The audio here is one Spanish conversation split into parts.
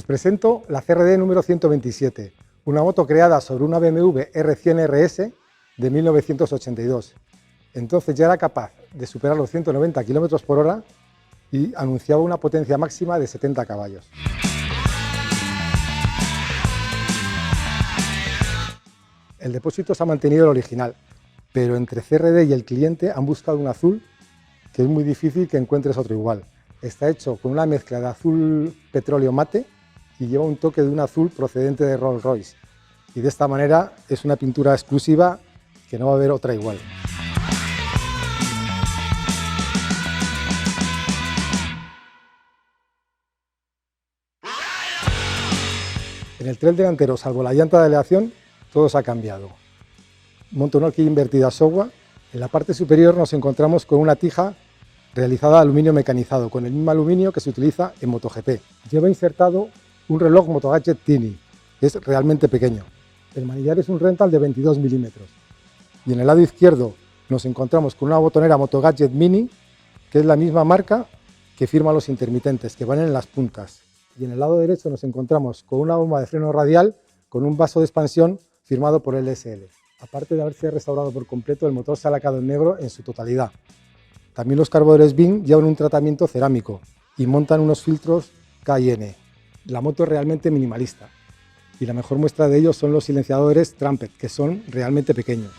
Os presento la CRD número 127, una moto creada sobre una BMW R100 RS de 1982. Entonces ya era capaz de superar los 190 km por hora y anunciaba una potencia máxima de 70 caballos. El depósito se ha mantenido el original, pero entre CRD y el cliente han buscado un azul que es muy difícil que encuentres otro igual. Está hecho con una mezcla de azul petróleo mate y lleva un toque de un azul procedente de Rolls-Royce. Y de esta manera es una pintura exclusiva que no va a haber otra igual. En el tren delantero, salvo la llanta de aleación, todo se ha cambiado. Monta una horquilla invertida Showa. En la parte superior nos encontramos con una tija realizada de aluminio mecanizado, con el mismo aluminio que se utiliza en MotoGP. Lleva insertado un reloj Motogadget Tiny, que es realmente pequeño. El manillar es un rental de 22 milímetros. Y en el lado izquierdo nos encontramos con una botonera Motogadget Mini, que es la misma marca que firma los intermitentes, que van en las puntas. Y en el lado derecho nos encontramos con una bomba de freno radial con un vaso de expansión firmado por LSL. Aparte de haberse restaurado por completo, el motor se ha lacado en negro en su totalidad. También los carburadores BIN llevan un tratamiento cerámico y montan unos filtros KN. La moto es realmente minimalista y la mejor muestra de ello son los silenciadores Trumpet, que son realmente pequeños.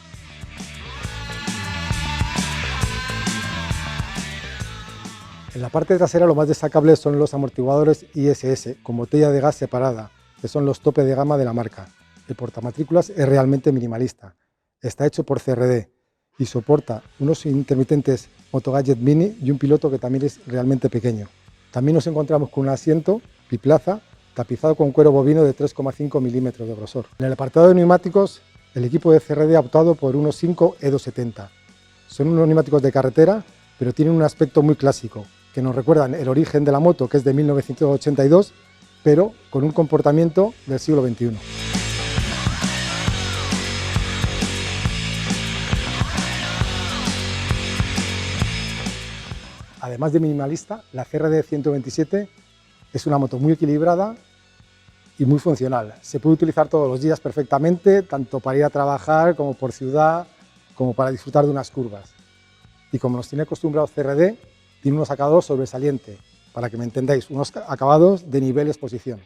En la parte trasera lo más destacable son los amortiguadores ISS con botella de gas separada, que son los tope de gama de la marca. El portamatrículas es realmente minimalista, está hecho por CRD y soporta unos intermitentes Motogadget Mini y un piloto que también es realmente pequeño. También nos encontramos con un asiento biplaza tapizado con cuero bovino de 3,5 milímetros de grosor. En el apartado de neumáticos, el equipo de CRD ha optado por unos 5 E270. Son unos neumáticos de carretera, pero tienen un aspecto muy clásico, que nos recuerdan el origen de la moto, que es de 1982, pero con un comportamiento del siglo XXI. Además de minimalista, la CRD 127 es una moto muy equilibrada y muy funcional. Se puede utilizar todos los días perfectamente, tanto para ir a trabajar como por ciudad, como para disfrutar de unas curvas. Y como nos tiene acostumbrados CRD, tiene unos acabados sobresalientes, para que me entendáis, unos acabados de nivel exposición.